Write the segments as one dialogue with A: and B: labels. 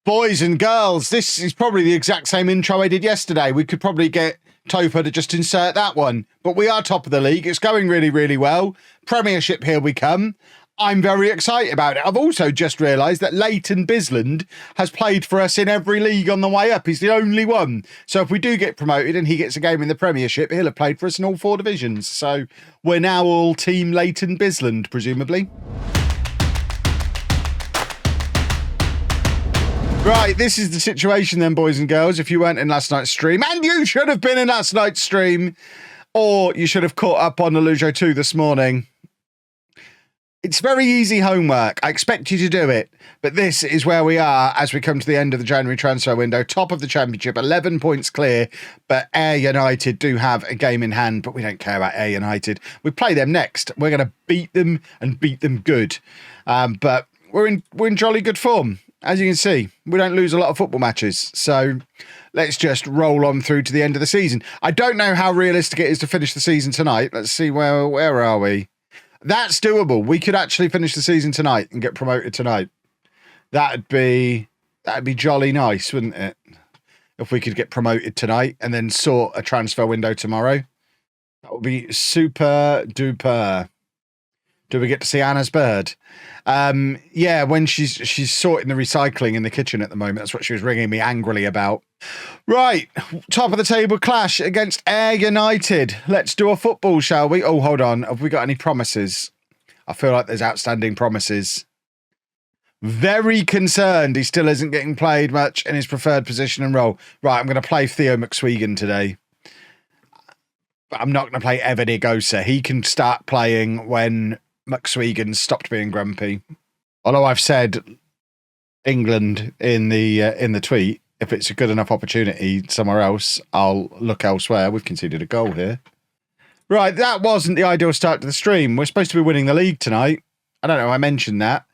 A: Boys and girls, this is probably the exact same intro I did yesterday. We could probably get Topher to just insert that one. But we are top of the league. It's going really, really well. Premiership, here we come. I'm very excited about it. I've also just realised that Leighton Bisland has played for us in every league on the way up. He's the only one. So if we do get promoted and he gets a game in the Premiership, he'll have played for us in all 4 divisions. So we're now all Team Leighton Bisland, presumably. Right, this is the situation then, boys and girls. If you weren't in last night's stream, and you should have been in last night's stream, or you should have caught up on LOLLUJO 2 this morning. It's very easy homework. I expect you to do it. But this is where we are as we come to the end of the January transfer window. Top of the championship, 11 points clear. But Ayr United do have a game in hand, but we don't care about Ayr United. We play them next. We're going to beat them and beat them good. But we're in jolly good form. As you can see, we don't lose a lot of football matches. So let's just roll on through to the end of the season. I don't know how realistic it is to finish the season tonight. Let's see, where are we? That's doable. We could actually finish the season tonight and get promoted tonight. That'd be jolly nice, wouldn't it? If we could get promoted tonight and then sort a transfer window tomorrow. That would be super duper. Do we get to see Anna's bird? Yeah, when she's sorting the recycling in the kitchen at the moment. That's what she was ringing me angrily about. Right, top of the table clash against Ayr United. Let's do a football, shall we? Oh, hold on. Have we got any promises? I feel like there's outstanding promises. Very concerned he still isn't getting played much in his preferred position and role. Right, I'm going to play Theo McSwegan today. But I'm not going to play Evan Igosa. He can start playing when McSwegan stopped being grumpy. Although I've said England in the tweet, if it's a good enough opportunity somewhere else, I'll look elsewhere. We've conceded a goal here. Right, that wasn't the ideal start to the stream. We're supposed to be winning the league tonight. I don't know, I mentioned that.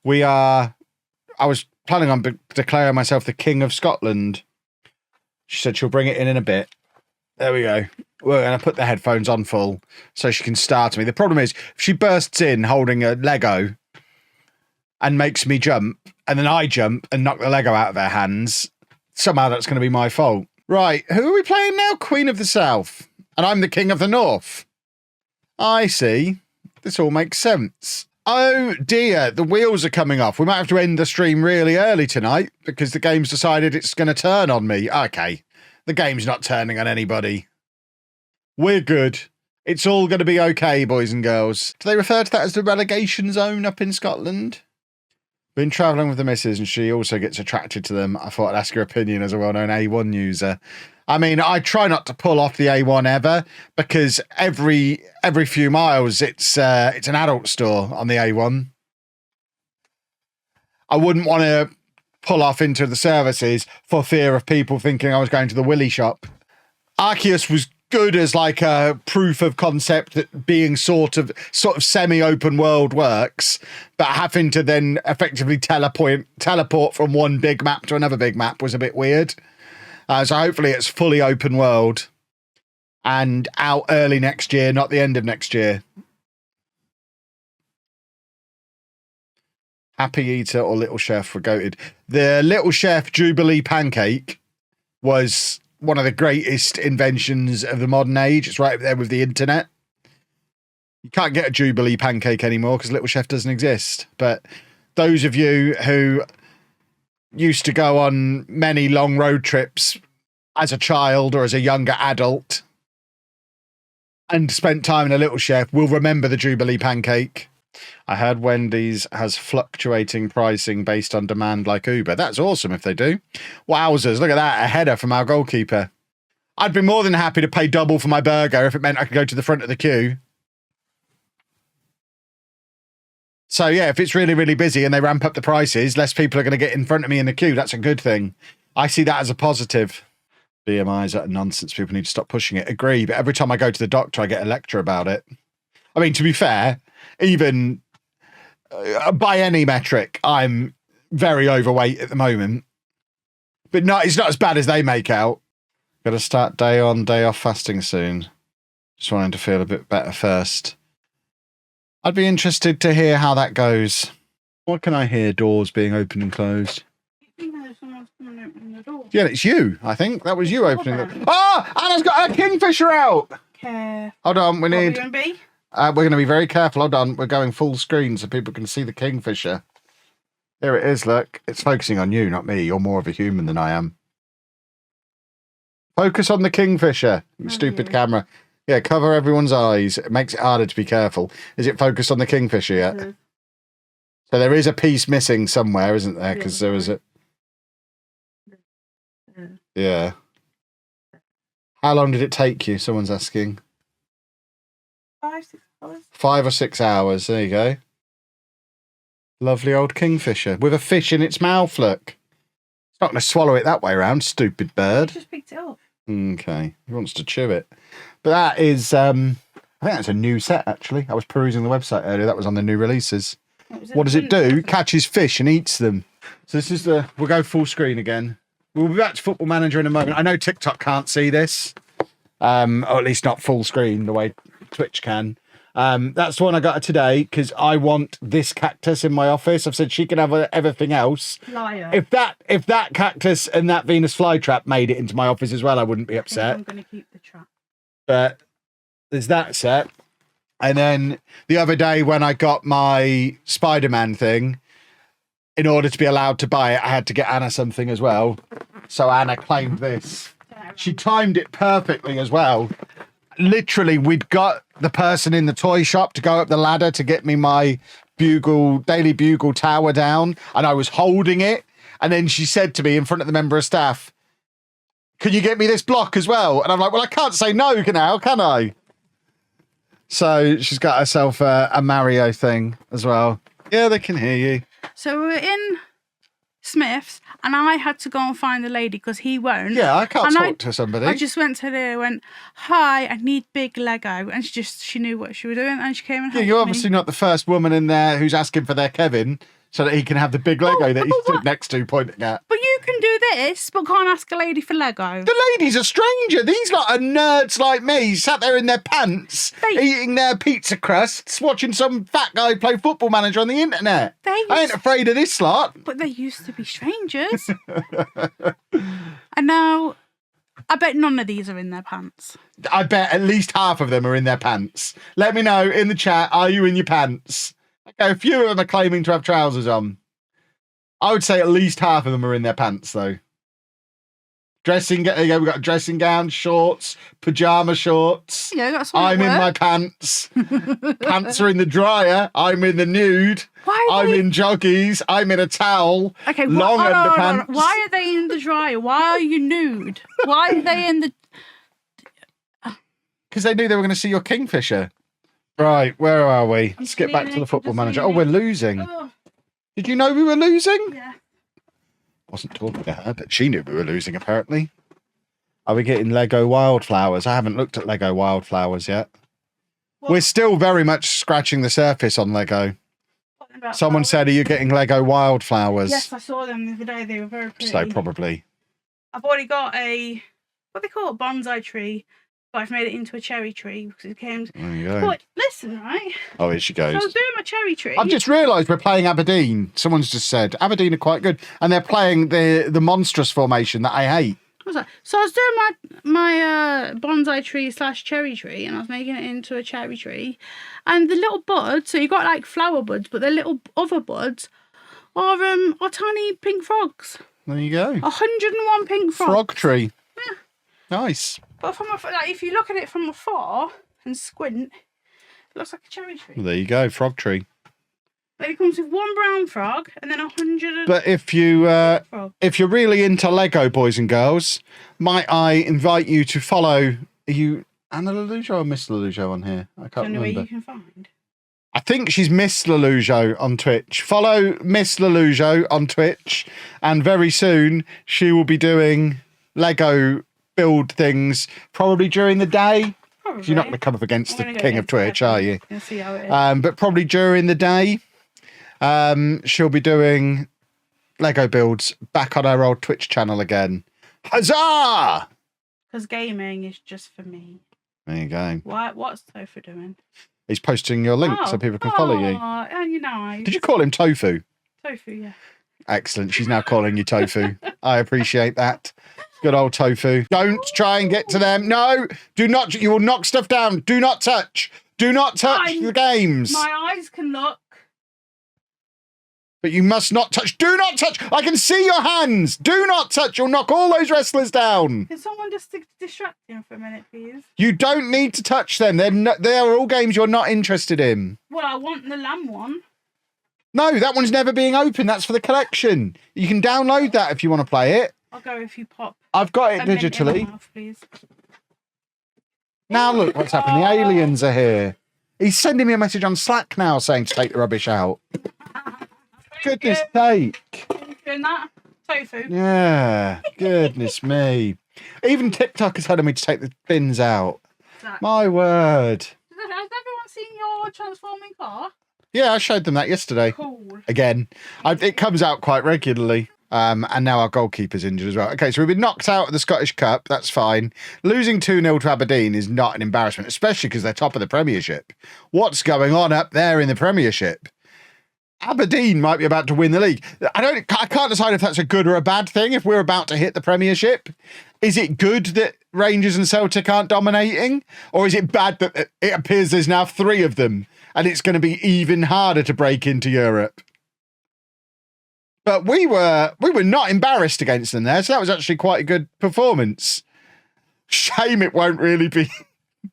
A: I was planning on declaring myself the King of Scotland. She said she'll bring it in a bit. There we go. We're going to put the headphones on full so she can start me. The problem is, if she bursts in holding a Lego and makes me jump, and then I jump and knock the Lego out of her hands, somehow that's going to be my fault. Right, who are we playing now? Queen of the South. And I'm the King of the North. I see. This all makes sense. Oh dear, the wheels are coming off. We might have to end the stream really early tonight because the game's decided it's going to turn on me. Okay, the game's not turning on anybody. We're good. It's all going to be okay, boys and girls. Do they refer to that as the relegation zone up in Scotland? Been travelling with the missus and she also gets attracted to them. I thought I'd ask your opinion as a well-known A1 user. I mean, I try not to pull off the A1 ever because every few miles it's an adult store on the A1. I wouldn't want to pull off into the services for fear of people thinking I was going to the Willy shop. Arceus was good as like a proof of concept that being sort of semi-open world works, but having to then effectively teleport from one big map to another big map was a bit weird. So hopefully it's fully open world and out early next year, not the end of next year. Happy Eater or Little Chef were goated. The Little Chef Jubilee pancake was one of the greatest inventions of the modern age. It's right up there with the internet. You can't get a Jubilee pancake anymore because Little Chef doesn't exist. But those of you who used to go on many long road trips as a child or as a younger adult and spent time in a Little Chef will remember the Jubilee pancake. I heard Wendy's has fluctuating pricing based on demand like Uber. That's awesome if they do. Wowzers, look at that, a header from our goalkeeper. I'd be more than happy to pay double for my burger if it meant I could go to the front of the queue. So yeah, if it's really, really busy and they ramp up the prices, less people are going to get in front of me in the queue. That's a good thing. I see that as a positive. BMI's are nonsense. People need to stop pushing it. Agree, but every time I go to the doctor, I get a lecture about it. I mean, to be fair, even by any metric, I'm very overweight at the moment. But no, it's not as bad as they make out. Got to start day on, day off fasting soon. Just wanting to feel a bit better first. I'd be interested to hear how that goes. What can I hear? Doors being opened and closed.
B: someone's coming and opening the door.
A: Yeah, it's you. I think that was you opening the. Oh, Anna's got a kingfisher out.
B: Care.
A: Hold on, we need.
B: What are we going to be?
A: We're going to be very careful. Hold on, we're going full screen so people can see the kingfisher. Here it is. Look, it's focusing on you, not me. You're more of a human than I am. Focus on the kingfisher, you stupid camera. Yeah, cover everyone's eyes. It makes it harder to be careful. Is it focused on the kingfisher yet? Mm-hmm. So there is a piece missing somewhere, isn't there? Because there was a... Yeah. How long did it take you? Someone's asking.
B: 5, 6 hours.
A: 5 or 6 hours. There you go. Lovely old kingfisher with a fish in its mouth, look. It's not going to swallow it that way around, stupid bird.
B: He just picked it up.
A: Okay. He wants to chew it. But that is, I think that's a new set, actually. I was perusing the website earlier. That was on the new releases. What does it do? Catches fish and eats them. So this is the... We'll go full screen again. We'll be back to Football Manager in a moment. I know TikTok can't see this. Or at least not full screen the way Twitch can. That's the one I got today because I want this cactus in my office. I've said she can have everything else.
B: Liar.
A: If that cactus and that Venus flytrap made it into my office as well, I wouldn't be upset.
B: I'm going to keep the trap.
A: But there's that set. And then the other day when I got my Spider-Man thing, in order to be allowed to buy it, I had to get Anna something as well. So Anna claimed this. She timed it perfectly as well. Literally, we'd got the person in the toy shop to go up the ladder to get me my Daily Bugle tower down, and I was holding it. And then she said to me in front of the member of staff, "Can you get me this block as well?" And I'm like, "Well, I can't say no now, can I?" So she's got herself a Mario thing as well. Yeah, they can hear you.
B: So we're in Smith's, and I had to go and find the lady because he won't.
A: Yeah, I can't talk to somebody.
B: I just went to her, went, "Hi, I need big Lego," and she knew what she was doing, and she came and helped
A: you're obviously not the first woman in there who's asking for their Kevin so that he can have the big Lego that he's stood next to pointing at.
B: But you can do this, but can't ask a lady for Lego.
A: The lady's a stranger. These lot are nerds like me, sat there in their pants, eating their pizza crusts, watching some fat guy play Football Manager on the internet. I ain't afraid of this lot.
B: But they used to be strangers. And now, I bet none of these are in their pants.
A: I bet at least half of them are in their pants. Let me know in the chat, are you in your pants? Okay, a few of them are claiming to have trousers on. I would say at least half of them are in their pants, though. There you go, we've got a dressing gown, shorts, pyjama shorts.
B: Yeah, got some
A: I'm in my pants. Pants are in the dryer. I'm in the nude. I'm in joggies. I'm in a towel.
B: Okay,
A: long underpants.
B: Why are they in the dryer? Why are you nude? Why are they in the...
A: Because they knew they were going to see your kingfisher. Right, where are we? Let's get back to the Football Manager. Oh, we're losing. Oh. Did you know we were losing?
B: Yeah.
A: Wasn't talking to her, but she knew we were losing, apparently. Are we getting Lego Wildflowers? I haven't looked at Lego Wildflowers yet. We're still very much scratching the surface on Lego. Someone said, "Are you getting Lego Wildflowers?"
B: Yes, I saw them the other day. They were very pretty.
A: So probably.
B: I've already got what they call a bonsai tree, but I've made it into a cherry tree because it came...
A: There you go.
B: But listen, right?
A: Oh, here she goes.
B: So I was doing my cherry tree.
A: I've just realised we're playing Aberdeen. Someone's just said Aberdeen are quite good, and they're playing the monstrous formation that I hate.
B: What's that? So I was doing my bonsai tree / cherry tree, and I was making it into a cherry tree, and the little buds. So you got like flower buds, but the little other buds are tiny pink frogs.
A: There you go.
B: 101 pink frogs.
A: Frog tree.
B: Yeah.
A: Nice.
B: But if you look at it from afar and squint, it looks like a cherry tree.
A: Well, there you go, frog tree.
B: But it comes with one brown frog and then 100.
A: But if you're really into Lego, boys and girls, might I invite you to follow? Are you Anna LOLLUJO or Miss LOLLUJO on here? I can't remember.
B: You can find.
A: I think she's Miss LOLLUJO on Twitch. Follow Miss LOLLUJO on Twitch, and very soon she will be doing Lego build things, probably during the day. Probably. You're not going to come up against the king of Twitch, are you?
B: You'll see how it is.
A: But probably during the day, she'll be doing Lego builds back on her old Twitch channel again. Huzzah!
B: Because gaming is just for me.
A: There you go.
B: What's Tofu doing?
A: He's posting your link so people can follow you.
B: And you know.
A: Did you call him Tofu?
B: Tofu, yeah.
A: Excellent. She's now calling you Tofu. I appreciate that. Good old Tofu. Don't try and get to them. No, do not. You will knock stuff down. Do not touch. Do not touch the games.
B: My eyes can look.
A: But you must not touch. Do not touch. I can see your hands. Do not touch. You'll knock all those wrestlers down.
B: Can someone just distract him for a minute, please?
A: You don't need to touch them. They are all games you're not interested in.
B: Well, I want the lamb one.
A: No, that one's never being opened. That's for the collection. You can download that if you want to play it.
B: I'll go if you pop.
A: I've got it digitally.
B: Mouth, please.
A: Now look what's happened. The aliens are here. He's sending me a message on Slack now saying to take the rubbish out. Goodness sake.
B: Doing that? Tofu.
A: Yeah. Goodness me. Even TikTok is telling me to take the bins out.
B: Exactly.
A: My word.
B: Has everyone seen your transforming car?
A: Yeah, I showed them that yesterday.
B: Cool.
A: Again, it comes out quite regularly. And now our goalkeeper's injured as well. Okay, so we've been knocked out of the Scottish Cup. That's fine. Losing 2-0 to Aberdeen is not an embarrassment, especially because they're top of the Premiership. What's going on up there in the Premiership? Aberdeen might be about to win the league. I can't decide if that's a good or a bad thing if we're about to hit the Premiership. Is it good that Rangers and Celtic aren't dominating? Or is it bad that it appears there's now 3 of them and it's going to be even harder to break into Europe? But we were not embarrassed against them there, so that was actually quite a good performance. Shame it won't really be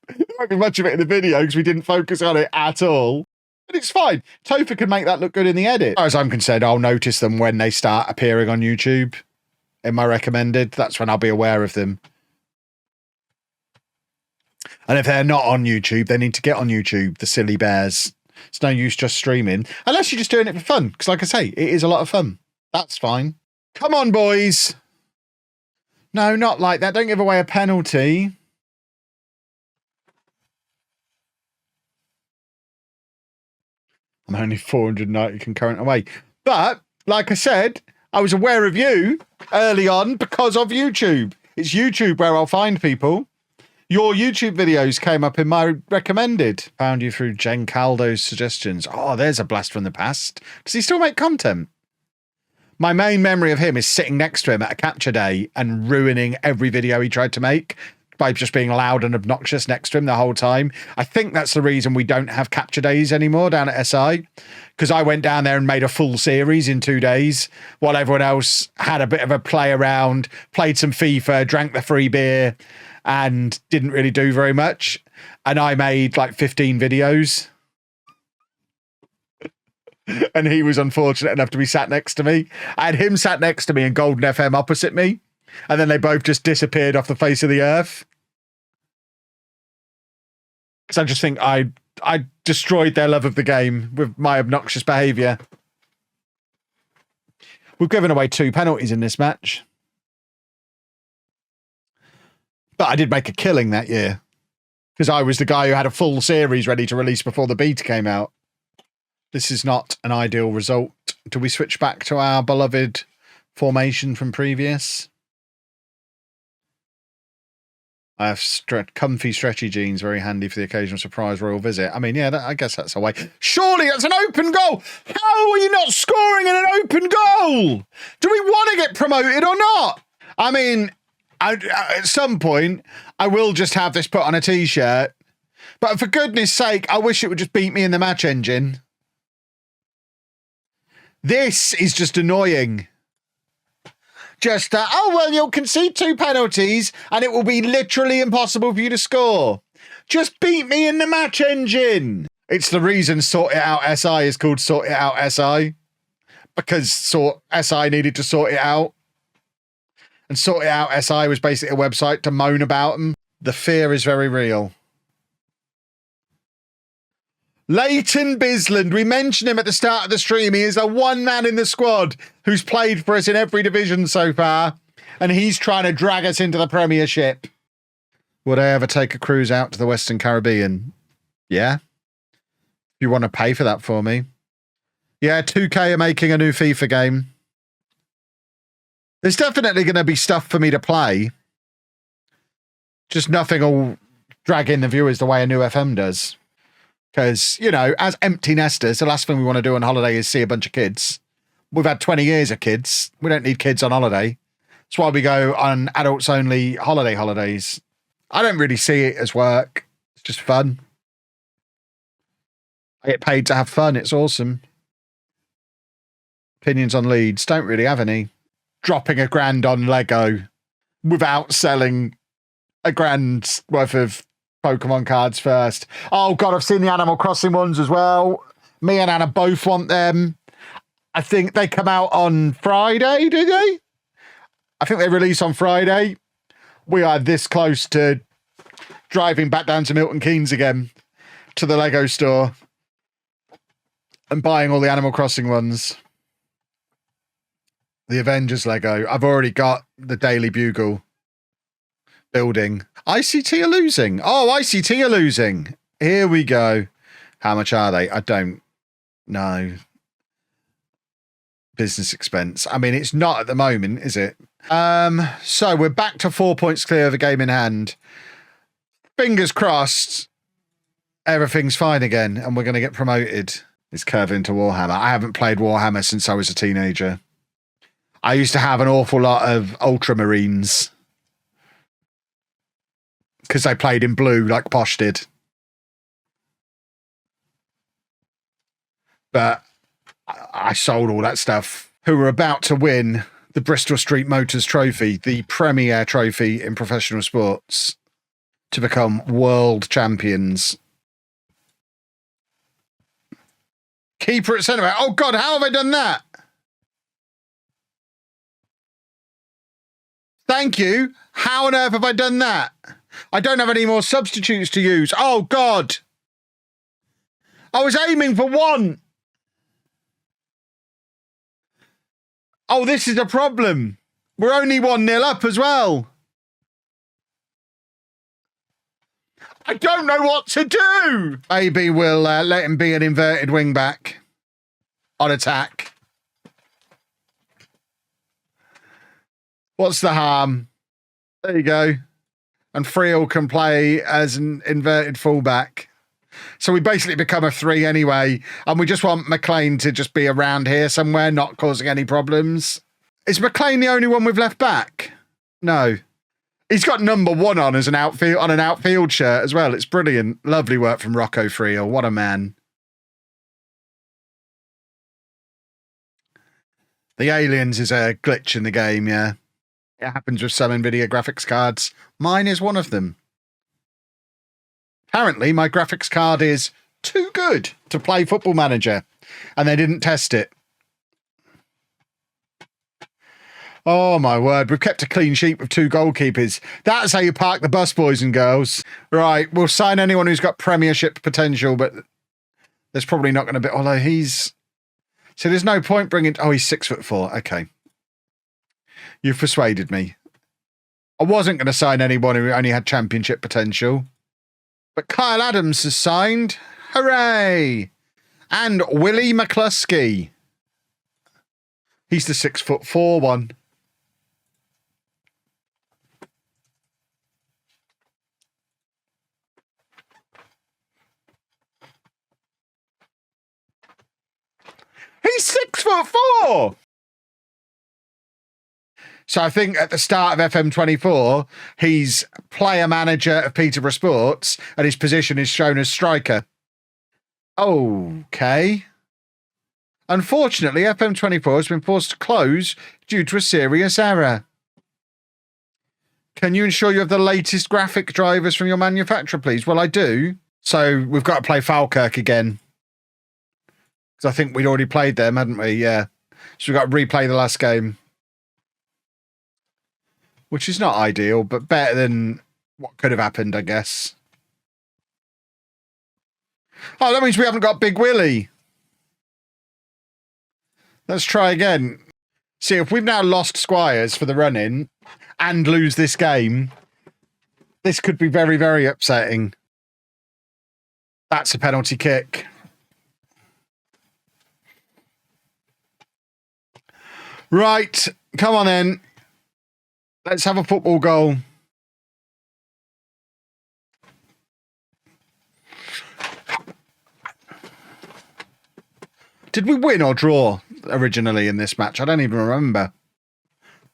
A: there won't be much of it in the video because we didn't focus on it at all. But it's fine. Tofu can make that look good in the edit. As far as I'm concerned, I'll notice them when they start appearing on YouTube in my recommended. That's when I'll be aware of them. And if they're not on YouTube, they need to get on YouTube, the silly bears. It's no use just streaming, unless you're just doing it for fun. Because like I say, it is a lot of fun. That's fine. Come on, boys. No, not like that. Don't give away a penalty. I'm only 490 concurrent away. But, like I said, I was aware of you early on because of YouTube. It's YouTube where I'll find people. Your YouTube videos came up in my recommended. Found you through Jen Caldo's suggestions. Oh, there's a blast from the past. Does he still make content? My main memory of him is sitting next to him at a capture day and ruining every video he tried to make by just being loud and obnoxious next to him the whole time. I think that's the reason we don't have capture days anymore down at SI, because I went down there and made a full series in 2 days while everyone else had a bit of a play around, played some FIFA, drank the free beer, and didn't really do very much. And I made like 15 videos. And he was unfortunate enough to be sat next to me. I had him sat next to me and Golden FM opposite me. And then they both just disappeared off the face of the earth. Because I just think I destroyed their love of the game with my obnoxious behaviour. We've given away 2 penalties in this match. But I did make a killing that year. Because I was the guy who had a full series ready to release before the beta came out. This is not an ideal result. Do we switch back to our beloved formation from previous? I have comfy, stretchy jeans, very handy for the occasional surprise royal visit. I mean, yeah, I guess that's a way. Surely that's an open goal. How are you not scoring in an open goal? Do we want to get promoted or not? I mean, at some point, I will just have this put on a T-shirt. But for goodness sake, I wish it would just beat me in the match engine. This is just annoying. Just, oh, well, you'll concede 2 penalties and it will be literally impossible for you to score. Just beat me in the match engine. It's the reason Sort It Out SI is called Sort It Out SI. Because SI needed to sort it out. And Sort It Out SI was basically a website to moan about them. The fear is very real. Leighton Bisland, we mentioned him at the start of the stream. He is the one man in the squad who's played for us in every division so far, and he's trying to drag us into the Premiership. Would I ever take a cruise out to the Western Caribbean? Yeah. If you want to pay for that for me. Yeah, 2K are making a new FIFA game. There's definitely going to be stuff for me to play. Just nothing will drag in the viewers the way a new FM does. Because, you know, as empty nesters, the last thing we want to do on holiday is see a bunch of kids. We've had 20 years of kids. We don't need kids on holiday. That's why we go on adults-only holidays. I don't really see it as work. It's just fun. I get paid to have fun. It's awesome. Opinions on Leeds? Don't really have any. Dropping £1,000 on Lego without selling £1,000 worth of Pokemon cards first. Oh, God, I've seen the Animal Crossing ones as well. Me and Anna both want them. I think they come out on Friday, do they? I think they release on Friday. We are this close to driving back down to Milton Keynes again to the Lego store and buying all the Animal Crossing ones. The Avengers Lego. I've already got the Daily Bugle building. ICT are losing. Oh, ICT are losing. Here we go. How much are they? I don't know. Business expense. I mean, it's not at the moment, is it? So we're back to 4 points clear of the game in hand. Fingers crossed everything's fine again and we're going to get promoted. It's curving to Warhammer. I haven't played Warhammer since I was a teenager. I used to have an awful lot of Ultramarines because they played in blue like Posh did. But I sold all that stuff. Who were about to win the Bristol Street Motors Trophy, the premier trophy in professional sports, to become world champions. Keeper at centre back. Oh, God, how have I done that? Thank you. How on earth have I done that? I don't have any more substitutes to use. Oh, God. I was aiming for one. Oh, this is a problem. We're only 1-0 up as well. I don't know what to do. Maybe we'll let him be an inverted wing back on attack. What's the harm? There you go. And Friel can play as an inverted fullback. So we basically become a 3 anyway. And we just want McLean to just be around here somewhere, not causing any problems. Is McLean the only one we've left back? No. He's got number 1 on as an outfield shirt as well. It's brilliant. Lovely work from Rocco Friel. What a man. The aliens is a glitch in the game, yeah. It happens with some NVIDIA graphics cards. Mine is one of them. Apparently, my graphics card is too good to play Football Manager, and they didn't test it. Oh, my word. We've kept a clean sheet with 2 goalkeepers. That's how you park the bus, boys and girls. Right, we'll sign anyone who's got Premiership potential, but there's probably not going to be... Although he's... So there's no point bringing... Oh, he's 6'4". Okay. You've persuaded me. I wasn't going to sign anyone who only had Championship potential. But Kyle Adams has signed. Hooray! And Willie McCluskey. He's the 6'4" one. He's 6'4". So I think at the start of FM24, he's player manager of Peterborough Sports, and his position is shown as striker. Okay. Unfortunately, FM24 has been forced to close due to a serious error. Can you ensure you have the latest graphic drivers from your manufacturer, please? Well, I do. So we've got to play Falkirk again. Because I think we'd already played them, hadn't we? Yeah. So we've got to replay the last game. Which is not ideal, but better than what could have happened, I guess. Oh, that means we haven't got Big Willie. Let's try again. See, if we've now lost Squires for the run-in and lose this game, this could be very, very upsetting. That's a penalty kick. Right, come on then. Let's have a football goal. Did we win or draw? originally in this match? I don't even remember.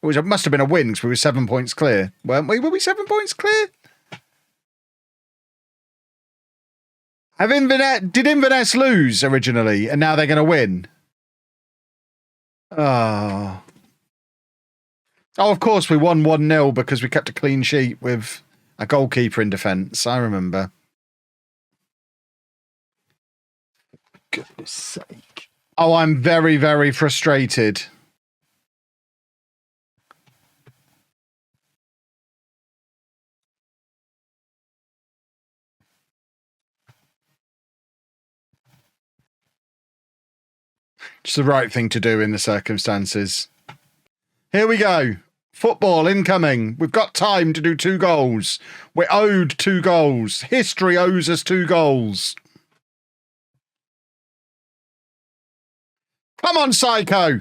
A: It must have been a win because we were 7 points clear, weren't we? Were we 7 points clear? Did Inverness lose originally and now they're going to win? Oh. Oh, of course, we won 1-0 because we kept a clean sheet with a goalkeeper in defence. I remember. For goodness sake. Oh, I'm very, very frustrated. It's the right thing to do in the circumstances. Here we go. Football incoming. We've got time to do 2 goals. We're owed 2 goals. History owes us 2 goals. Come on, Psycho.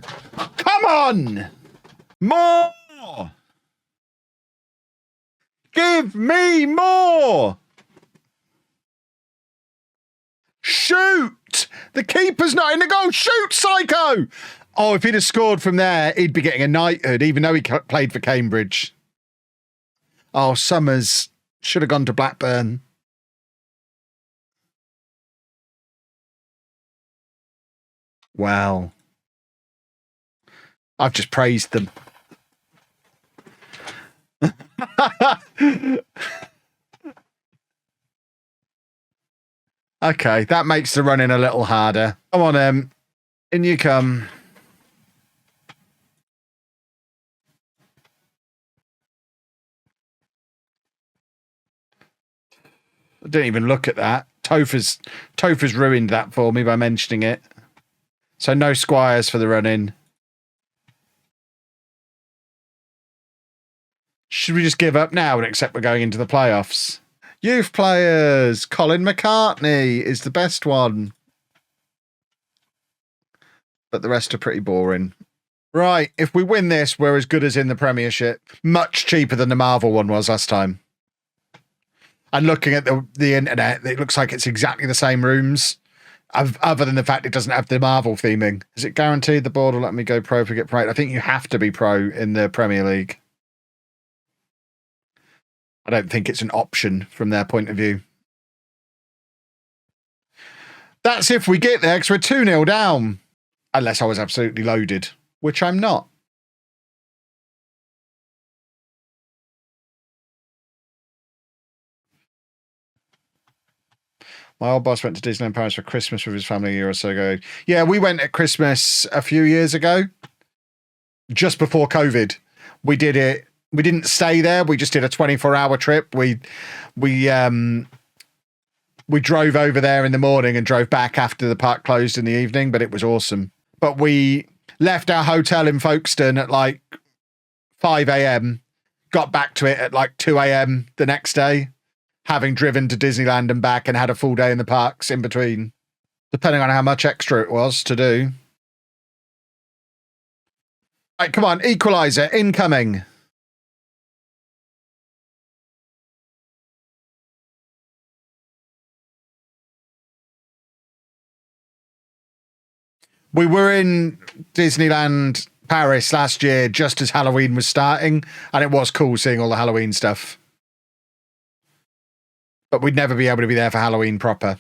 A: Come on. More. Give me more. Shoot. The keeper's not in the goal. Shoot, Psycho. Oh, if he'd have scored from there, he'd be getting a knighthood, even though he played for Cambridge. Oh, Summers should have gone to Blackburn. Wow. I've just praised them. Okay, that makes the running a little harder. Come on, in you come. I didn't even look at that. Topher's ruined that for me by mentioning it. So no Squires for the run-in. Should we just give up now and accept we're going into the playoffs? Youth players. Colin McCartney is the best one. But the rest are pretty boring. Right, if we win this, we're as good as in the Premiership. Much cheaper than the Marvel one was last time. And looking at the internet, it looks like it's exactly the same rooms, other than the fact it doesn't have the Marvel theming. Is it guaranteed the board will let me go pro if we get pro? I think you have to be pro in the Premier League. I don't think it's an option from their point of view. That's if we get there, because we're 2-0 down. Unless I was absolutely loaded, which I'm not. My old boss went to Disneyland Paris for Christmas with his family a year or so ago. Yeah, we went at Christmas a few years ago, just before COVID. We did it. We didn't stay there. We just did a 24-hour trip. We drove over there in the morning and drove back after the park closed in the evening, but it was awesome. But we left our hotel in Folkestone at like 5 a.m., got back to it at like 2 a.m. the next day, having driven to Disneyland and back, and had a full day in the parks in between, depending on how much extra it was to do. Right, come on, equaliser, incoming. We were in Disneyland Paris last year just as Halloween was starting, and it was cool seeing all the Halloween stuff. But we'd never be able to be there for Halloween proper.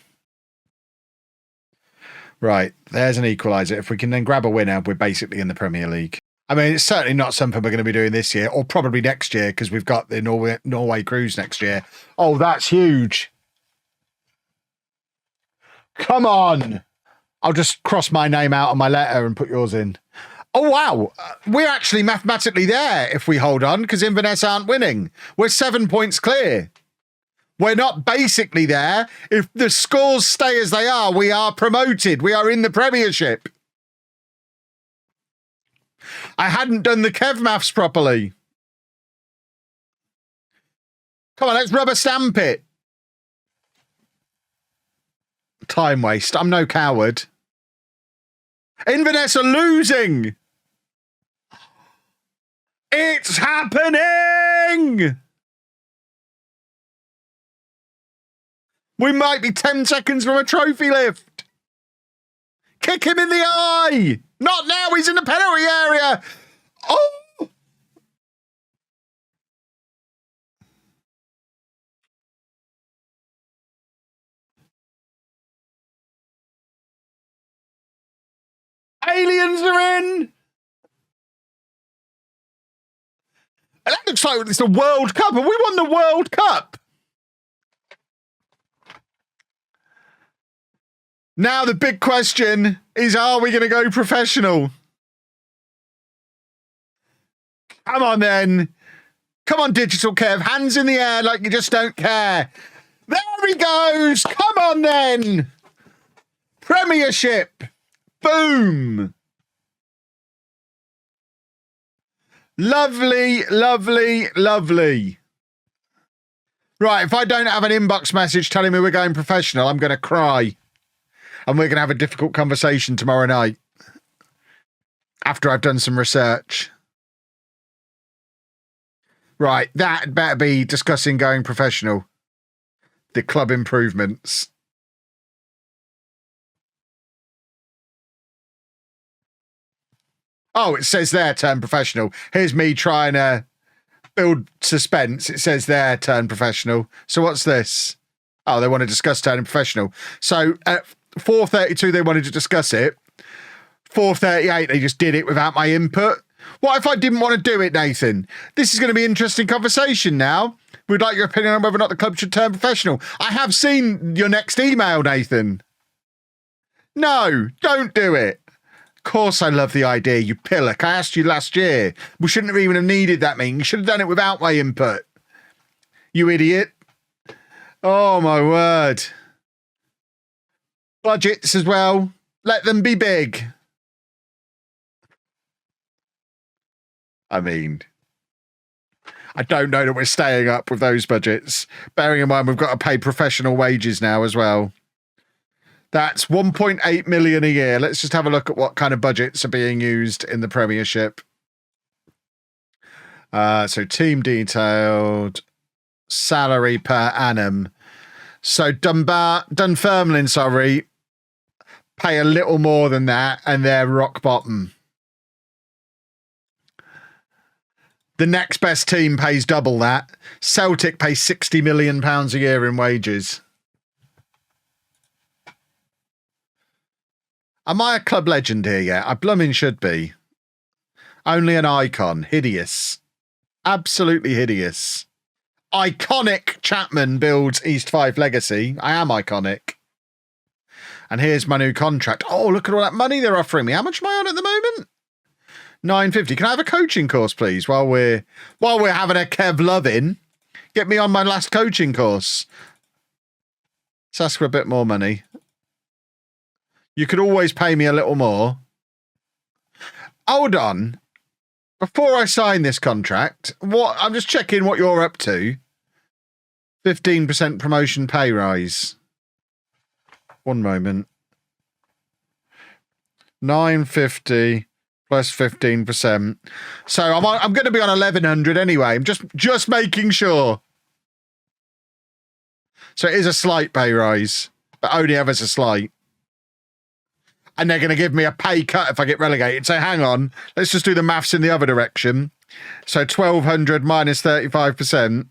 A: Right, there's an equaliser. If we can then grab a winner, we're basically in the Premier League. I mean, it's certainly not something we're going to be doing this year, or probably next year, because we've got the Norway cruise next year. Oh, that's huge. Come on. I'll just cross my name out on my letter and put yours in. Oh, wow. We're actually mathematically there if we hold on, because Inverness aren't winning. We're 7 points clear. We're not basically there. If the scores stay as they are, we are promoted. We are in the Premiership. I hadn't done the Kev maths properly. Come on, let's rubber stamp it. Time waste. I'm no coward. Inverness are losing. It's happening. We might be 10 seconds from a trophy lift. Kick him in the eye. Not now, he's in the penalty area. Oh! Aliens are in! And that looks like it's the World Cup. Have we won the World Cup? Now the big question is, are we going to go professional? Come on then. Come on, Digital Kev. Hands in the air like you just don't care. There he goes. Come on then. Premiership. Boom. Lovely, lovely, lovely. Right, if I don't have an inbox message telling me we're going professional, I'm going to cry. And we're going to have a difficult conversation tomorrow night. After I've done some research. Right, that better be discussing going professional. The club improvements. Oh, it says there, turn professional. Here's me trying to build suspense. It says there, turn professional. So what's this? Oh, they want to discuss turning professional. So at 4:32, they wanted to discuss it. 4:38, they just did it without my input. What if I didn't want to do it, Nathan? This is going to be an interesting conversation now. We'd like your opinion on whether or not the club should turn professional. I have seen your next email, Nathan. No, don't do it. Of course I love the idea, you pillock. I asked you last year. We shouldn't have even have needed that meeting. You should have done it without my input. You idiot. Oh, my word. Budgets as well. Let them be big. I mean, I don't know that we're staying up with those budgets. Bearing in mind, we've got to pay professional wages now as well. That's 1.8 million a year. Let's just have a look at what kind of budgets are being used in the Premiership. So team detailed, salary per annum. So Dunfermline, sorry, pay a little more than that, and they're rock bottom. The next best team pays double that. Celtic pays £60 million a year in wages. Am I a club legend here yet? I blooming should be. Only an icon. Hideous. Absolutely hideous. Iconic Chapman builds East Fife legacy. I am iconic. And here's my new contract. Oh, look at all that money they're offering me. How much am I on at the moment? $9.50. Can I have a coaching course, please, while we're having a Kev Lovin? Get me on my last coaching course. Let's ask for a bit more money. You could always pay me a little more. Hold on. Before I sign this contract, I'm just checking what you're up to. 15% promotion pay rise. One moment. $9.50 plus 15%. So I'm going to be on 1,100 anyway. I'm just making sure. So it is a slight pay rise, but only ever so slight. And they're going to give me a pay cut if I get relegated. So hang on. Let's just do the maths in the other direction. So 1,200 minus 35%.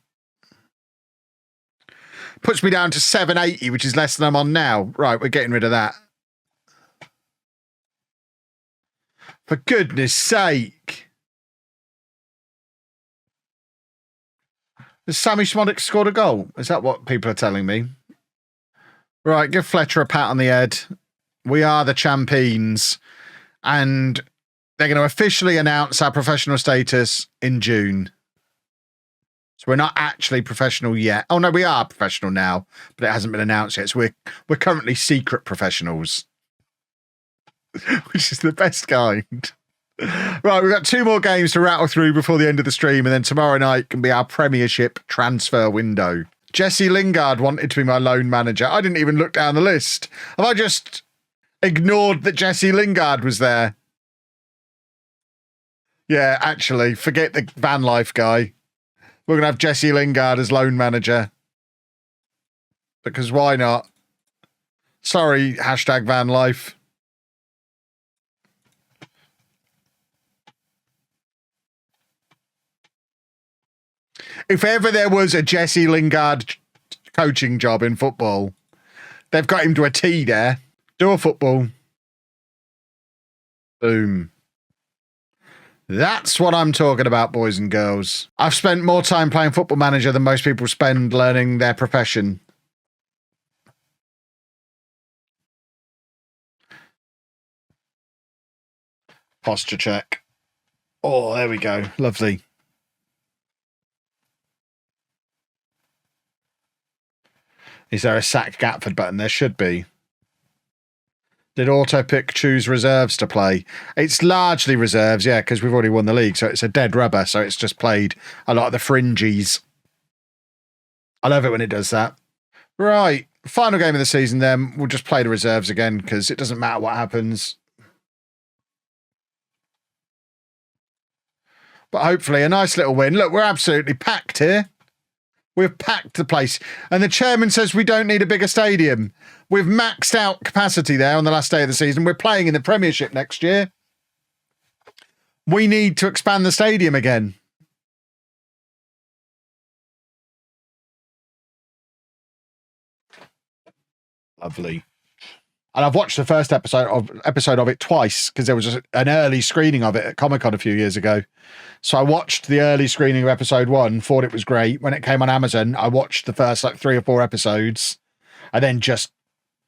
A: Puts me down to 780, which is less than I'm on now. Right, we're getting rid of that. For goodness sake. Has Sammy Smodic scored a goal? Is that what people are telling me? Right, give Fletcher a pat on the head. We are the champions, and they're going to officially announce our professional status in June. So we're not actually professional yet. Oh, no, we are professional now, but it hasn't been announced yet. So we're currently secret professionals, which is the best kind. Right, we've got 2 more games to rattle through before the end of the stream, and then tomorrow night can be our Premiership transfer window. Jesse Lingard wanted to be my loan manager. I didn't even look down the list. Have I just ignored that Jesse Lingard was there? Yeah, actually, forget the van life guy. We're going to have Jesse Lingard as loan manager. Because why not? Sorry, hashtag van life. If ever there was a Jesse Lingard coaching job in football, they've got him to a T there. Do a football. Boom. That's what I'm talking about, boys and girls. I've spent more time playing Football Manager than most people spend learning their profession. Posture check. Oh, there we go. Lovely. Is there a sack Gatford button? There should be. Did auto-pick choose reserves to play? It's largely reserves, yeah, because we've already won the league, so it's a dead rubber, so it's just played a lot of the fringies. I love it when it does that. Right, final game of the season then. We'll just play the reserves again, because it doesn't matter what happens. But hopefully a nice little win. Look, we're absolutely packed here. We've packed the place. And the chairman says we don't need a bigger stadium. We've maxed out capacity there on the last day of the season. We're playing in the Premiership next year. We need to expand the stadium again. Lovely. And I've watched the first episode of it twice because there was an early screening of it at Comic-Con a few years ago. So I watched the early screening of episode 1, thought it was great. When it came on Amazon, I watched the first 3 or 4 episodes and then just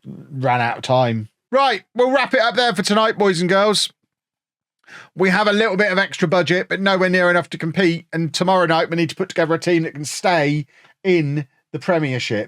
A: ran out of time. Right, we'll wrap it up there for tonight, boys and girls. We have a little bit of extra budget, but nowhere near enough to compete. And tomorrow night, we need to put together a team that can stay in the Premiership.